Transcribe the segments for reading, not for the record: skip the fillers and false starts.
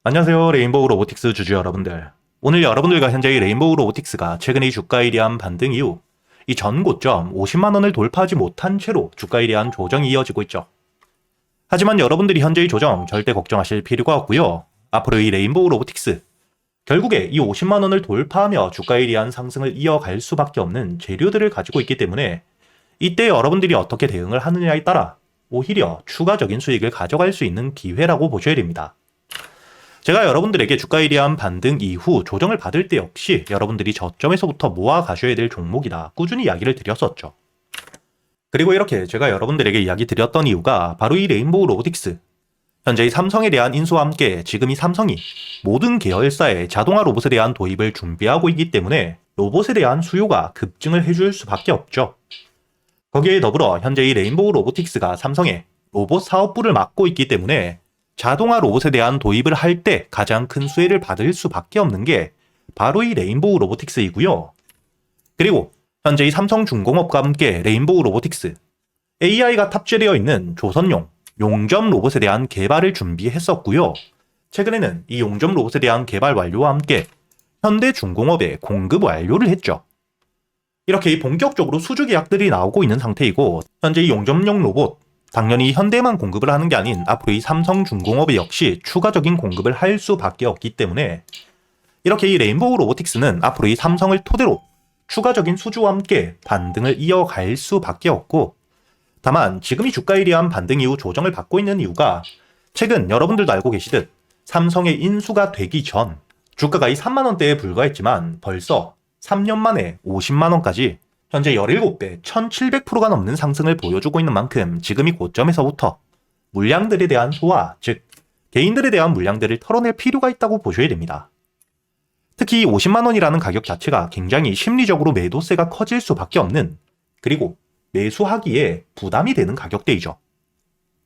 안녕하세요. 레인보우 로보틱스 주주 여러분들. 오늘 여러분들과 현재의 레인보우 로보틱스가 최근의 주가에 대한 반등 이후 이 전 고점 50만원을 돌파하지 못한 채로 주가에 대한 조정이 이어지고 있죠. 하지만 여러분들이 현재의 조정 절대 걱정하실 필요가 없고요. 앞으로 이 레인보우 로보틱스 결국에 이 50만원을 돌파하며 주가에 대한 상승을 이어갈 수밖에 없는 재료들을 가지고 있기 때문에 이때 여러분들이 어떻게 대응을 하느냐에 따라 오히려 추가적인 수익을 가져갈 수 있는 기회라고 보셔야 됩니다. 제가 여러분들에게 주가에 대한 반등 이후 조정을 받을 때 역시 여러분들이 저점에서부터 모아 가셔야 될 종목이다 꾸준히 이야기를 드렸었죠. 그리고 이렇게 제가 여러분들에게 이야기 드렸던 이유가 바로 이 레인보우 로보틱스. 현재 이 삼성에 대한 인수와 함께 지금 이 삼성이 모든 계열사의 자동화 로봇에 대한 도입을 준비하고 있기 때문에 로봇에 대한 수요가 급증을 해줄 수밖에 없죠. 거기에 더불어 현재 이 레인보우 로보틱스가 삼성의 로봇 사업부를 맡고 있기 때문에 자동화 로봇에 대한 도입을 할 때 가장 큰 수혜를 받을 수밖에 없는 게 바로 이 레인보우 로보틱스이고요. 그리고 현재 이 삼성중공업과 함께 레인보우 로보틱스, AI가 탑재되어 있는 조선용 용접 로봇에 대한 개발을 준비했었고요. 최근에는 이 용접 로봇에 대한 개발 완료와 함께 현대중공업에 공급 완료를 했죠. 이렇게 본격적으로 수주 계약들이 나오고 있는 상태이고 현재 이 용접용 로봇 당연히 현대만 공급을 하는 게 아닌 앞으로 이 삼성중공업에 역시 추가적인 공급을 할 수밖에 없기 때문에 이렇게 이 레인보우 로보틱스는 앞으로 이 삼성을 토대로 추가적인 수주와 함께 반등을 이어갈 수밖에 없고 다만 지금 이 주가에 대한 반등 이후 조정을 받고 있는 이유가 최근 여러분들도 알고 계시듯 삼성의 인수가 되기 전 주가가 이 3만원대에 불과했지만 벌써 3년 만에 50만원까지 현재 17배, 1700%가 넘는 상승을 보여주고 있는 만큼 지금 이 고점에서부터 물량들에 대한 소화, 즉 개인들에 대한 물량들을 털어낼 필요가 있다고 보셔야 됩니다. 특히 50만원이라는 가격 자체가 굉장히 심리적으로 매도세가 커질 수밖에 없는 그리고 매수하기에 부담이 되는 가격대이죠.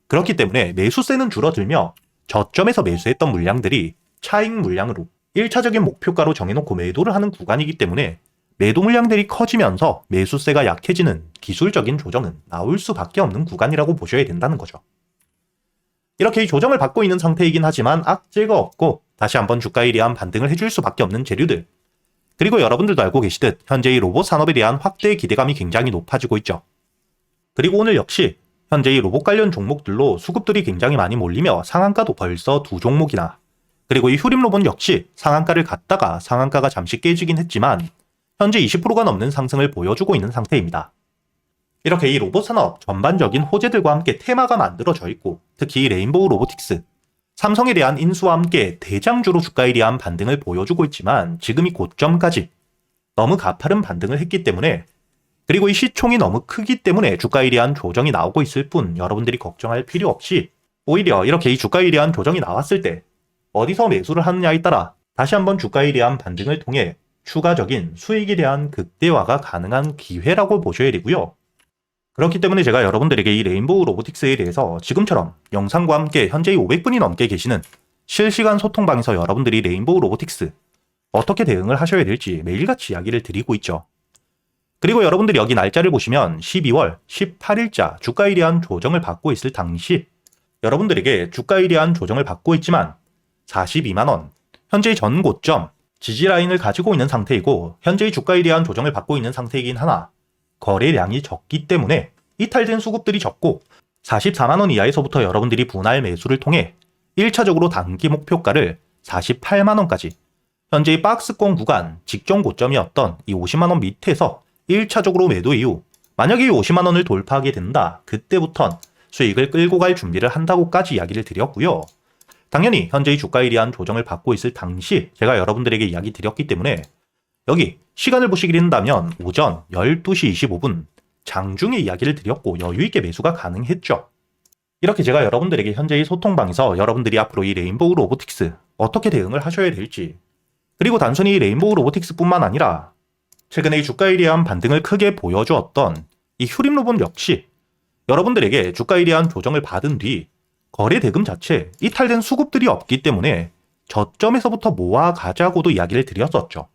그렇기 때문에 매수세는 줄어들며 저점에서 매수했던 물량들이 차익 물량으로 1차적인 목표가로 정해놓고 매도를 하는 구간이기 때문에 매도 물량들이 커지면서 매수세가 약해지는 기술적인 조정은 나올 수밖에 없는 구간이라고 보셔야 된다는 거죠. 이렇게 이 조정을 받고 있는 상태이긴 하지만 악재가 없고 다시 한번 주가에 대한 반등을 해줄 수밖에 없는 재료들. 그리고 여러분들도 알고 계시듯 현재 이 로봇 산업에 대한 확대 기대감이 굉장히 높아지고 있죠. 그리고 오늘 역시 현재 이 로봇 관련 종목들로 수급들이 굉장히 많이 몰리며 상한가도 벌써 2종목이나 그리고 이 휴림 로봇 역시 상한가를 갔다가 상한가가 잠시 깨지긴 했지만 현재 20%가 넘는 상승을 보여주고 있는 상태입니다. 이렇게 이 로봇 산업 전반적인 호재들과 함께 테마가 만들어져 있고 특히 레인보우 로보틱스, 삼성에 대한 인수와 함께 대장주로 주가에 대한 반등을 보여주고 있지만 지금 이 고점까지 너무 가파른 반등을 했기 때문에 그리고 이 시총이 너무 크기 때문에 주가에 대한 조정이 나오고 있을 뿐 여러분들이 걱정할 필요 없이 오히려 이렇게 이 주가에 대한 조정이 나왔을 때 어디서 매수를 하느냐에 따라 다시 한번 주가에 대한 반등을 통해 추가적인 수익에 대한 극대화가 가능한 기회라고 보셔야 되고요. 그렇기 때문에 제가 여러분들에게 이 레인보우 로보틱스에 대해서 지금처럼 영상과 함께 현재 500분이 넘게 계시는 실시간 소통방에서 여러분들이 레인보우 로보틱스 어떻게 대응을 하셔야 될지 매일같이 이야기를 드리고 있죠. 그리고 여러분들이 여기 날짜를 보시면 12월 18일자 주가에 대한 조정을 받고 있을 당시 여러분들에게 주가에 대한 조정을 받고 있지만 42만원, 현재의 전 고점 지지라인을 가지고 있는 상태이고 현재의 주가에 대한 조정을 받고 있는 상태이긴 하나 거래량이 적기 때문에 이탈된 수급들이 적고 44만원 이하에서부터 여러분들이 분할 매수를 통해 1차적으로 단기 목표가를 48만원까지 현재의 박스권 구간 직전 고점이었던 이 50만원 밑에서 1차적으로 매도 이후 만약에 이 50만원을 돌파하게 된다 그때부턴 수익을 끌고 갈 준비를 한다고까지 이야기를 드렸고요. 당연히 현재의 주가에 대한 조정을 받고 있을 당시 제가 여러분들에게 이야기 드렸기 때문에 여기 시간을 보시게 된다면 오전 12시 25분 장중에 이야기를 드렸고 여유있게 매수가 가능했죠. 이렇게 제가 여러분들에게 현재의 소통방에서 여러분들이 앞으로 이 레인보우 로보틱스 어떻게 대응을 하셔야 될지 그리고 단순히 레인보우 로보틱스뿐만 아니라 최근에 이 주가에 대한 반등을 크게 보여주었던 이 휴림 로봇 역시 여러분들에게 주가에 대한 조정을 받은 뒤 거래 대금 자체 이탈된 수급들이 없기 때문에 저점에서부터 모아가자고도 이야기를 드렸었죠.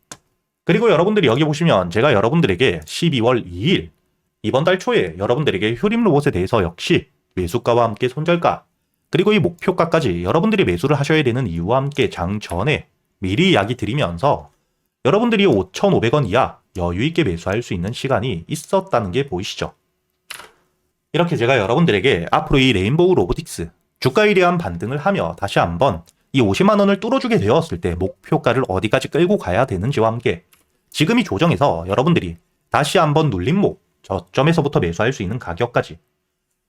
그리고 여러분들이 여기 보시면 제가 여러분들에게 12월 2일 이번 달 초에 여러분들에게 휴림 로봇에 대해서 역시 매수가와 함께 손절가 그리고 이 목표가까지 여러분들이 매수를 하셔야 되는 이유와 함께 장 전에 미리 이야기 드리면서 여러분들이 5,500원 이하 여유있게 매수할 수 있는 시간이 있었다는 게 보이시죠? 이렇게 제가 여러분들에게 앞으로 이 레인보우 로보틱스 주가에 대한 반등을 하며 다시 한번 이 50만원을 뚫어주게 되었을 때 목표가를 어디까지 끌고 가야 되는지와 함께 지금 이 조정에서 여러분들이 다시 한번 눌림목 저점에서부터 매수할 수 있는 가격까지,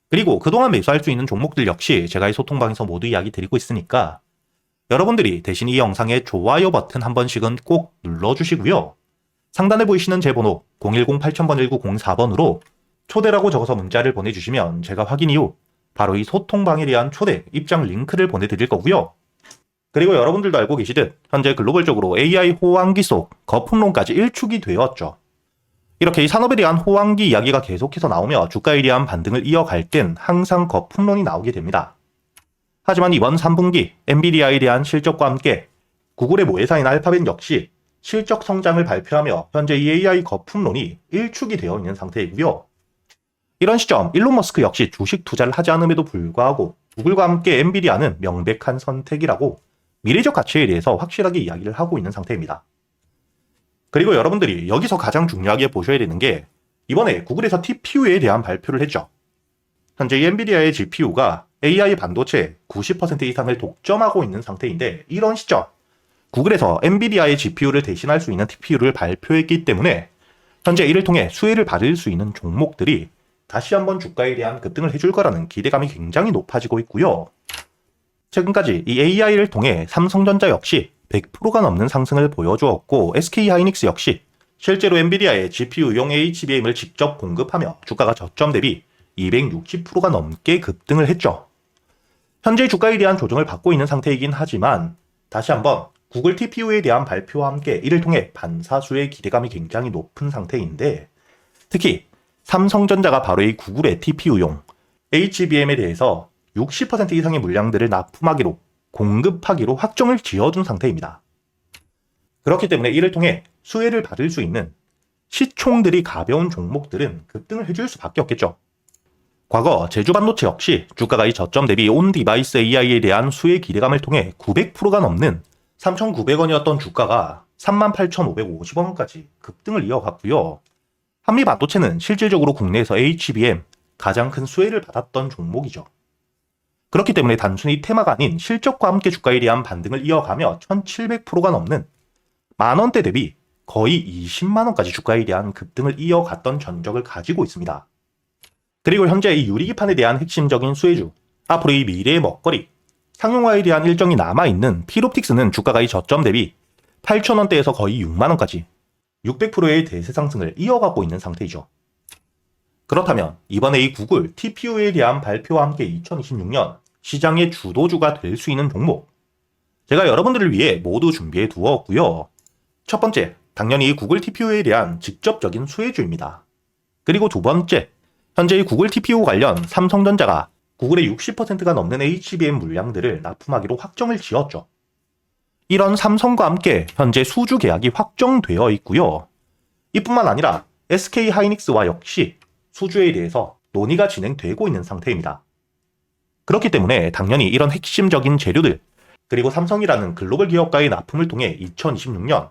그리고 그동안 매수할 수 있는 종목들 역시 제가 이 소통방에서 모두 이야기 드리고 있으니까 여러분들이 대신 이 영상의 좋아요 버튼 한 번씩은 꼭 눌러주시고요. 상단에 보이시는 제 번호 010-8000-1904번으로 초대라고 적어서 문자를 보내주시면 제가 확인 이후 바로 이 소통방에 대한 초대 입장 링크를 보내드릴 거고요. 그리고 여러분들도 알고 계시듯 현재 글로벌적으로 AI 호황기 속 거품론까지 일축이 되었죠. 이렇게 이 산업에 대한 호황기 이야기가 계속해서 나오며 주가에 대한 반등을 이어갈 땐 항상 거품론이 나오게 됩니다. 하지만 이번 3분기 엔비디아에 대한 실적과 함께 구글의 모회사인 알파벳 역시 실적 성장을 발표하며 현재 이 AI 거품론이 일축이 되어 있는 상태이고요. 이런 시점 일론 머스크 역시 주식 투자를 하지 않음에도 불구하고 구글과 함께 엔비디아는 명백한 선택이라고 미래적 가치에 대해서 확실하게 이야기를 하고 있는 상태입니다. 그리고 여러분들이 여기서 가장 중요하게 보셔야 되는 게 이번에 구글에서 TPU에 대한 발표를 했죠. 현재 이 엔비디아의 GPU가 AI 반도체 90% 이상을 독점하고 있는 상태인데 이런 시점 구글에서 엔비디아의 GPU를 대신할 수 있는 TPU를 발표했기 때문에 현재 이를 통해 수혜를 받을 수 있는 종목들이 다시 한번 주가에 대한 급등을 해줄 거라는 기대감이 굉장히 높아지고 있고요. 최근까지 이 AI를 통해 삼성전자 역시 100%가 넘는 상승을 보여주었고 SK하이닉스 역시 실제로 엔비디아의 GPU용 HBM을 직접 공급하며 주가가 저점 대비 260%가 넘게 급등을 했죠. 현재 주가에 대한 조정을 받고 있는 상태이긴 하지만 다시 한번 구글 TPU에 대한 발표와 함께 이를 통해 반사수의 기대감이 굉장히 높은 상태인데 특히 삼성전자가 바로 이 구글의 TPU용 HBM에 대해서 60% 이상의 물량들을 납품하기로 공급하기로 확정을 지어준 상태입니다. 그렇기 때문에 이를 통해 수혜를 받을 수 있는 시총들이 가벼운 종목들은 급등을 해줄 수밖에 없겠죠. 과거 제주반도체 역시 주가가 이 저점 대비 온 디바이스 AI에 대한 수혜 기대감을 통해 900%가 넘는 3,900원이었던 주가가 38,550원까지 급등을 이어갔고요. 한미반도체는 실질적으로 국내에서 HBM 가장 큰 수혜를 받았던 종목이죠. 그렇기 때문에 단순히 테마가 아닌 실적과 함께 주가에 대한 반등을 이어가며 1,700%가 넘는 만원대 대비 거의 20만원까지 주가에 대한 급등을 이어갔던 전적을 가지고 있습니다. 그리고 현재 이 유리기판에 대한 핵심적인 수혜주, 앞으로 이 미래의 먹거리, 상용화에 대한 일정이 남아있는 필옵틱스는 주가가 이 저점 대비 8,000원대에서 거의 6만원까지 600%의 대세 상승을 이어가고 있는 상태이죠. 그렇다면 이번에 이 구글 TPU에 대한 발표와 함께 2026년 시장의 주도주가 될 수 있는 종목 제가 여러분들을 위해 모두 준비해 두었고요. 첫 번째, 당연히 이 구글 TPU에 대한 직접적인 수혜주입니다. 그리고 두 번째, 현재 이 구글 TPU 관련 삼성전자가 구글의 60%가 넘는 HBM 물량들을 납품하기로 확정을 지었죠. 이런 삼성과 함께 현재 수주 계약이 확정되어 있고요. 이뿐만 아니라 SK하이닉스와 역시 수주에 대해서 논의가 진행되고 있는 상태입니다. 그렇기 때문에 당연히 이런 핵심적인 재료들, 그리고 삼성이라는 글로벌 기업과의 납품을 통해 2026년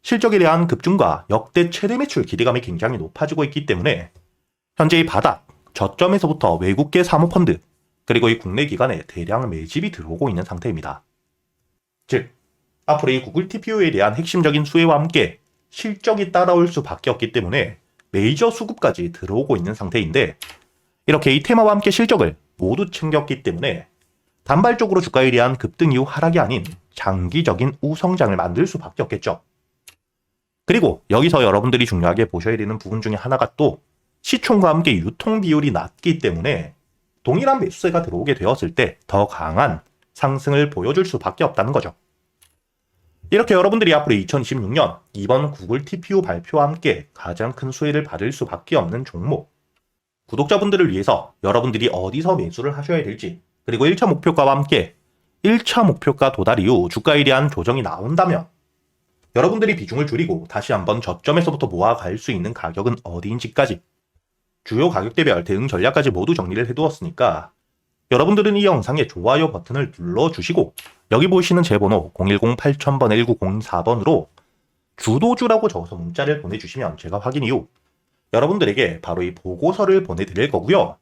실적에 대한 급증과 역대 최대 매출 기대감이 굉장히 높아지고 있기 때문에 현재 이 바닥, 저점에서부터 외국계 사모펀드, 그리고 이 국내 기관에 대량 매집이 들어오고 있는 상태입니다. 즉, 앞으로 이 구글 TPU에 대한 핵심적인 수혜와 함께 실적이 따라올 수밖에 없기 때문에 메이저 수급까지 들어오고 있는 상태인데 이렇게 이 테마와 함께 실적을 모두 챙겼기 때문에 단발적으로 주가에 대한 급등 이후 하락이 아닌 장기적인 우성장을 만들 수밖에 없겠죠. 그리고 여기서 여러분들이 중요하게 보셔야 되는 부분 중에 하나가 또 시총과 함께 유통 비율이 낮기 때문에 동일한 매수세가 들어오게 되었을 때 더 강한 상승을 보여줄 수밖에 없다는 거죠. 이렇게 여러분들이 앞으로 2026년 이번 구글 TPU 발표와 함께 가장 큰 수혜를 받을 수밖에 없는 종목, 구독자분들을 위해서 여러분들이 어디서 매수를 하셔야 될지, 그리고 1차 목표가와 함께 1차 목표가 도달 이후 주가에 대한 조정이 나온다면 여러분들이 비중을 줄이고 다시 한번 저점에서부터 모아갈 수 있는 가격은 어디인지까지 주요 가격대별 대응 전략까지 모두 정리를 해두었으니까 여러분들은 이 영상에 좋아요 버튼을 눌러주시고 여기 보이시는 제 번호 010-8000번 1904번으로 주도주라고 적어서 문자를 보내주시면 제가 확인 이후 여러분들에게 바로 이 보고서를 보내드릴 거고요.